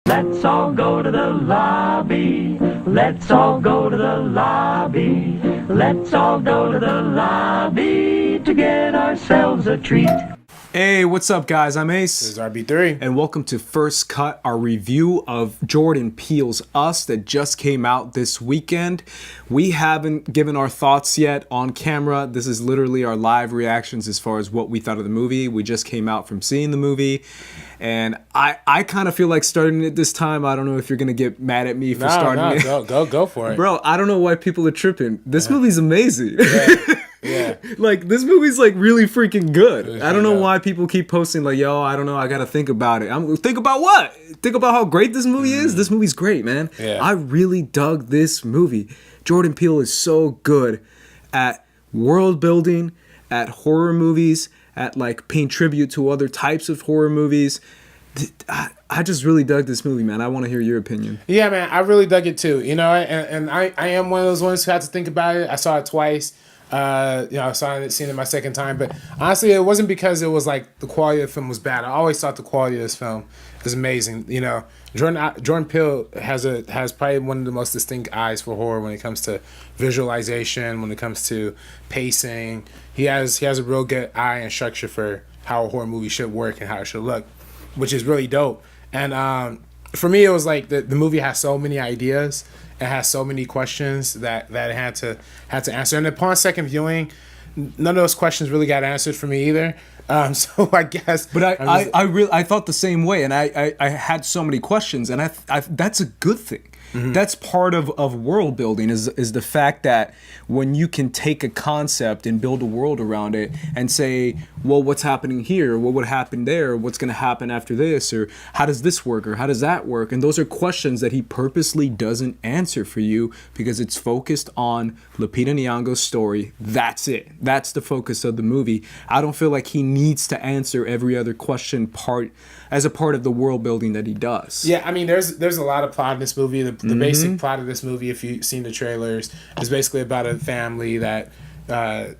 Let's all go to the lobby. Let's all go to the lobby. Let's all go to the lobby to get ourselves a treat. Hey, what's up, guys? I'm Ace. This is RB3. And welcome to First Cut, our review of Jordan Peele's Us that just came out this weekend. We haven't given our thoughts yet on camera. This is literally our live reactions as far as what we thought of the movie. We just came out from seeing the movie. And I kind of feel like starting it this time. I don't know if you're going to get mad at me for starting it. Go for it. Bro, I don't know why people are tripping. This movie's amazing. Yeah. Like, this movie's like really freaking good. I don't know why people keep posting like, yo, I don't know, I gotta think about it. Think about what? Think about how great this movie is? This movie's great, man. Yeah. I really dug this movie. Jordan Peele is so good at world building, at horror movies, at like paying tribute to other types of horror movies. I just really dug this movie, man. I want to hear your opinion. Yeah, man, I really dug it too. You know, and I am one of those ones who had to think about it. I saw it twice. I seen it my second time, but honestly, it wasn't because it was like the quality of the film was bad. I always thought the quality of this film was amazing. You know, Jordan Peele has probably one of the most distinct eyes for horror when it comes to visualization, when it comes to pacing. He has a real good eye and structure for how a horror movie should work and how it should look, which is really dope. And for me, it was like the movie has so many ideas. It has so many questions that it had to answer. And upon second viewing, none of those questions really got answered for me either. So I guess. But I thought the same way, and I had so many questions, and I that's a good thing. Mm-hmm. That's part of world building is the fact that when you can take a concept and build a world around it and say, well, what's happening here? What would happen there? What's going to happen after this? Or how does this work? Or how does that work? And those are questions that he purposely doesn't answer for you because it's focused on Lupita Nyong'o's story. That's it. That's the focus of the movie. I don't feel like he needs to answer every other question as a part of the world building that he does. Yeah, I mean, there's a lot of plot in this movie. The basic plot of this movie, if you've seen the trailers, is basically about a family that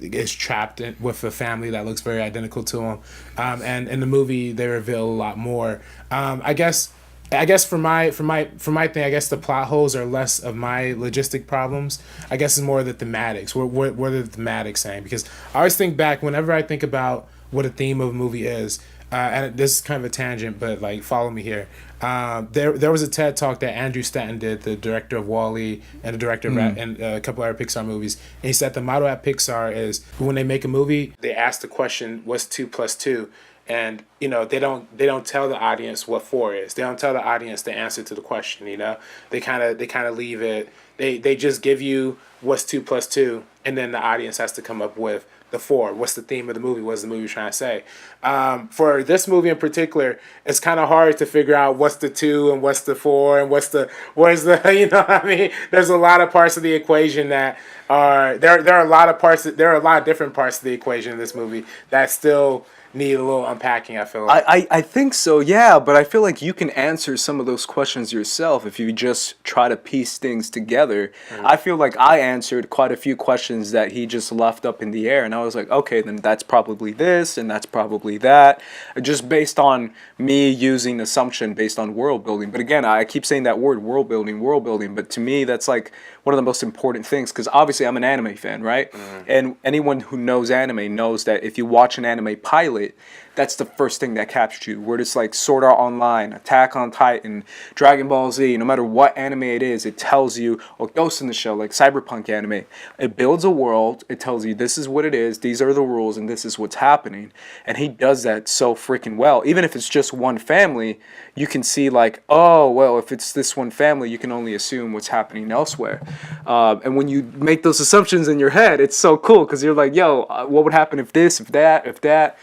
is trapped with a family that looks very identical to them. And in the movie, they reveal a lot more. I guess for my thing, I guess the plot holes are less of my logistic problems. I guess it's more the thematics. What are the thematics saying? Because I always think back whenever I think about what a theme of a movie is. And this is kind of a tangent, but like follow me here. There was a TED talk that Andrew Stanton did, the director of WALL-E and the director of and a couple other Pixar movies. And he said the motto at Pixar is when they make a movie, they ask the question, "What's 2 + 2?" And you know they don't tell the audience what 4 is. They don't tell the audience the answer to the question. You know they kind of leave it. They just give you what's 2 + 2, and then the audience has to come up with the 4. What's the theme of the movie? What's the movie trying to say? For this movie in particular, it's kind of hard to figure out what's the 2 and what's the 4 and where's the you know what I mean? There's a lot of parts of the equation that are there are a lot of different parts of the equation in this movie that still need a little unpacking, I feel like. I think so, yeah, but I feel like you can answer some of those questions yourself if you just try to piece things together. I feel like I answered quite a few questions that he just left up in the air, and I was like, okay, then that's probably this, and that's probably that, just based on me using assumption based on world building. But again, I keep saying that word, world building, but to me, that's like one of the most important things, because obviously I'm an anime fan, right? And anyone who knows anime knows that if you watch an anime pilot, that's the first thing that captures you. Where it's like Sword Art Online, Attack on Titan, Dragon Ball Z, no matter what anime it is, it tells you, or Ghost in the Shell, like cyberpunk anime, it builds a world, it tells you this is what it is, these are the rules, and this is what's happening. And he does that so freaking well. Even if it's just one family, you can see like, oh, well, if it's this one family, you can only assume what's happening elsewhere. And when you make those assumptions in your head, it's so cool, because you're like, yo, what would happen if this, if that?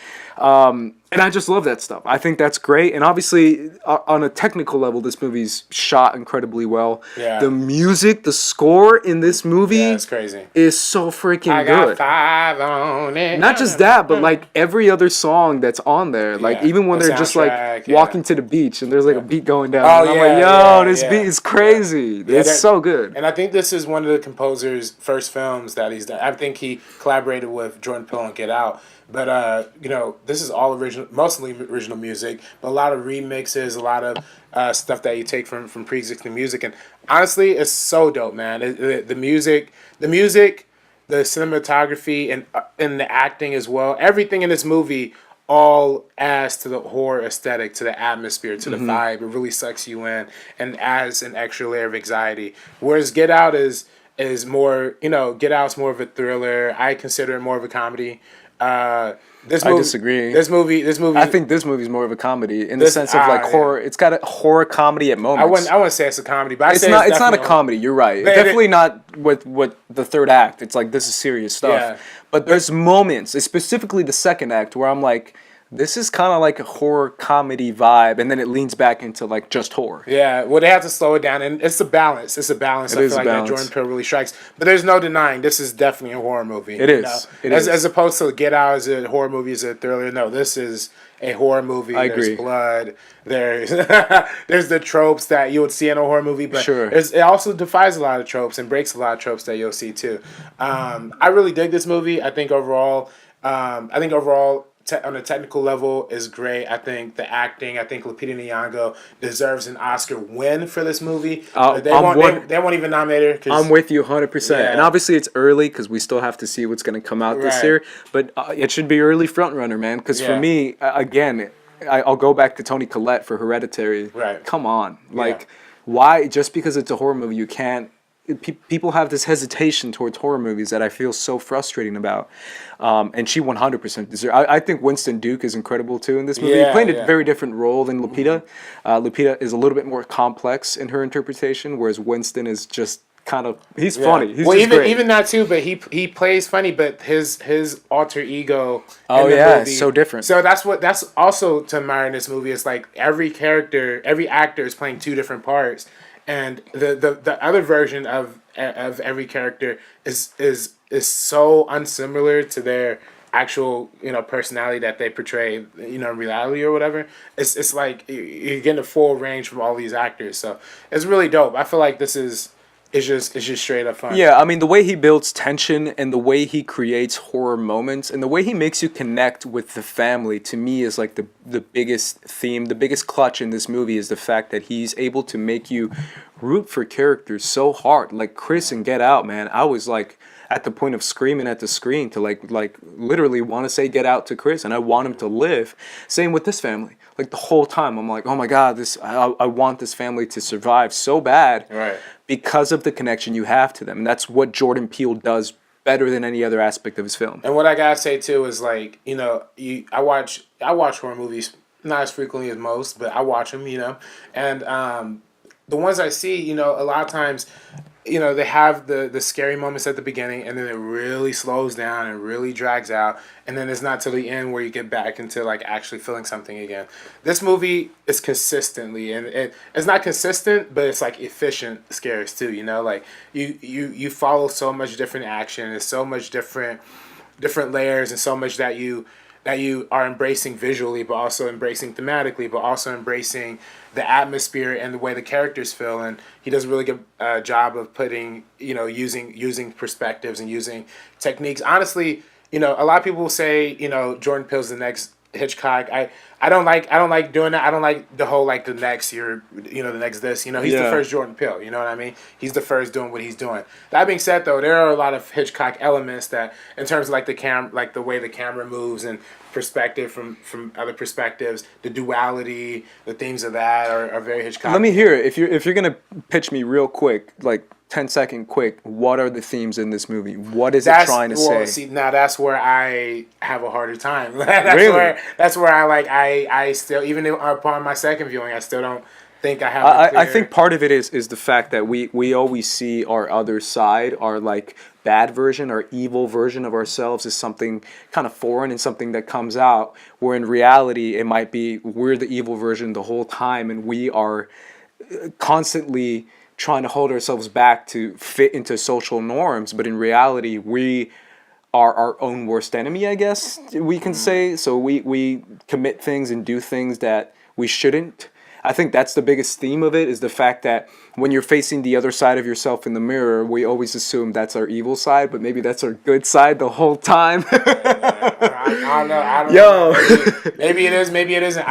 And I just love that stuff. I think that's great. And obviously, on a technical level, this movie's shot incredibly well. Yeah. The music, the score in this movie it's crazy. Is so freaking got good. 5 on it. Not just that, but like every other song that's on there. Like even when they're just like walking to the beach and there's like a beat going down. Oh, and I'm yeah, like, yo, this beat is crazy. It's so good. And I think this is one of the composer's first films that he's done. I think he collaborated with Jordan Peele on Get Out. But, you know, this is all original mostly original music, but a lot of remixes, a lot of stuff that you take from pre-existing music. And honestly, it's so dope, man. The music, the cinematography, and the acting as well. Everything in this movie all adds to the horror aesthetic, to the atmosphere, to the vibe. It really sucks you in and adds an extra layer of anxiety. Whereas Get Out is more, Get Out's more of a thriller. I consider it more of a comedy. I disagree. This movie. I think this movie is more of a comedy in the sense of like horror. It's got a horror comedy at moments. I wouldn't say it's a comedy, but it's not a comedy. You're right. Definitely not with the third act. It's like, this is serious stuff. Yeah. But there's moments, specifically the second act, where I'm like, this is kind of like a horror comedy vibe, and then it leans back into like just horror. Yeah, well, they have to slow it down, and it's a balance. It's a balance. I feel like that Jordan Peele really strikes. But there's no denying this is definitely a horror movie. It is. As opposed to Get Out as a horror movie, as a thriller. No, this is a horror movie. I agree. There's blood. There's there's the tropes that you would see in a horror movie, but sure. It also defies a lot of tropes and breaks a lot of tropes that you'll see too. I really dig this movie. I think overall, on a technical level is great. I think the acting, Lupita Nyong'o deserves an Oscar win for this movie. They won't even nominate her. I'm with you 100%. Yeah. And obviously it's early because we still have to see what's going to come out this year. But it should be early front runner, man. Because for me, again, I'll go back to Toni Collette for Hereditary. Right. Come on. Like, why? Just because it's a horror movie, you can't. People have this hesitation towards horror movies that I feel so frustrating about. And she 100% deserves. I think Winston Duke is incredible too in this movie. He played a very different role than Lupita. Lupita is a little bit more complex in her interpretation, whereas Winston is just kind of, he's funny. He's just great. Even that too, but he plays funny, but his alter ego in the movie, so different. So that's also to admire in this movie. It's like every actor is playing two different parts. And the other version of every character is so unsimilar to their actual personality that they portray in reality or whatever. It's like you're getting a full range from all these actors, so it's really dope. I feel like this is it's just straight up fun. Yeah, I mean, the way he builds tension and the way he creates horror moments and the way he makes you connect with the family, to me, is like the biggest theme, the biggest clutch in this movie is the fact that he's able to make you root for characters so hard. Like Chris and Get Out, man, I was like at the point of screaming at the screen to like literally want to say get out to Chris, and I want him to live. Same with this family. Like the whole time I'm like, oh my God, I want this family to survive so bad. Right. Because of the connection you have to them. And that's what Jordan Peele does better than any other aspect of his film. And what I gotta say too is like, I watch horror movies not as frequently as most, but I watch them, and the ones I see, a lot of times, they have the scary moments at the beginning, and then it really slows down and really drags out, and then it's not till the end where you get back into like actually feeling something again. This movie is consistently, and it's not consistent, but it's like efficient scares too. Like you follow so much different action, and so much different layers, and so much that you are embracing visually, but also embracing thematically, but also embracing the atmosphere and the way the characters feel. And he does a really good job of putting, using perspectives and using techniques. Honestly, a lot of people will say, Jordan Peele's the next Hitchcock. I don't like doing that. I don't like the whole like the next year, the next this. He's the first Jordan Peele. You know what I mean? He's the first doing what he's doing. That being said, though, there are a lot of Hitchcock elements that, in terms of like the way the camera moves and perspective from other perspectives, the duality, the themes of that are very Hitchcock. Let me hear it. If you're gonna pitch me real quick, like 10-second quick, what are the themes in this movie? What is it trying to say? See, now that's where I have a harder time. Really? That's where I still, even upon my second viewing, I still don't think I have I think part of it is the fact that we always see our other side, our like bad version, our evil version of ourselves as something kind of foreign and something that comes out, where in reality it might be we're the evil version the whole time, and we are constantly trying to hold ourselves back to fit into social norms, but in reality we are our own worst enemy, I guess we can say. So we commit things and do things that we shouldn't. I think that's the biggest theme of it, is the fact that when you're facing the other side of yourself in the mirror, we always assume that's our evil side, but maybe that's our good side the whole time. I don't Yo. know. Maybe it is, maybe it isn't.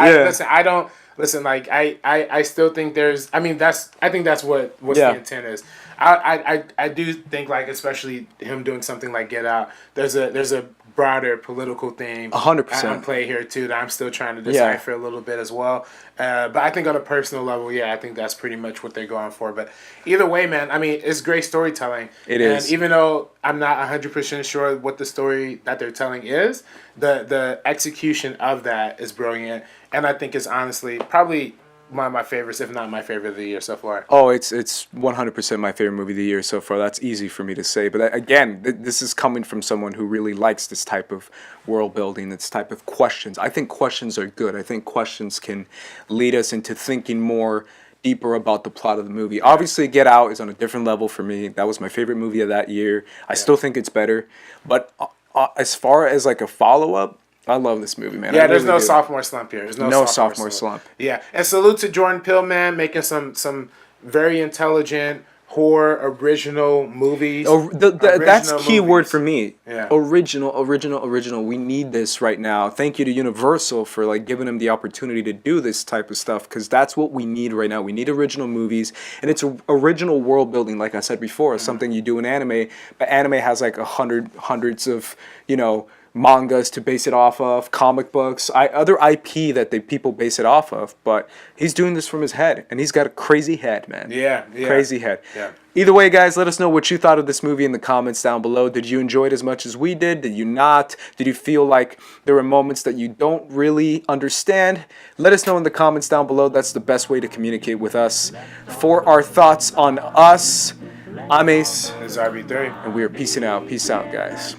Like I still think there's. I think that's what the intent is. I do think, like, especially him doing something like Get Out, there's a broader political theme 100% on play here too that I'm still trying to decipher a little bit as well. But I think on a personal level, I think that's pretty much what they're going for. But either way, man, I mean, it's great storytelling. It is. And even though I'm not 100% sure what the story that they're telling is, the execution of that is brilliant. And I think it's honestly probably one of my favorites, if not my favorite of the year so far. Oh, it's 100% my favorite movie of the year so far. That's easy for me to say. But again, this is coming from someone who really likes this type of world building, this type of questions. I think questions are good. I think questions can lead us into thinking more deeper about the plot of the movie. Obviously, Get Out is on a different level for me. That was my favorite movie of that year. I still think it's better. But as far as like a follow-up, I love this movie, man. Yeah, there's no sophomore slump here. There's no sophomore slump. Yeah, and salute to Jordan Peele, man, making some very intelligent horror original movies. That's key word for me. Yeah. Original. We need this right now. Thank you to Universal for like giving them the opportunity to do this type of stuff, because that's what we need right now. We need original movies, and it's original world building. Like I said before, something you do in anime, but anime has like hundreds of mangas to base it off of, comic books, other IP that people base it off of. But he's doing this from his head, and he's got a crazy head, man. Yeah. Crazy head. Yeah. Either way, guys, let us know what you thought of this movie in the comments down below. Did you enjoy it as much as we did? Did you not? Did you feel like there were moments that you don't really understand? Let us know in the comments down below. That's the best way to communicate with us. For our thoughts on Us, I'm Ace. It's RB3. And we are peacing out. Peace out, guys.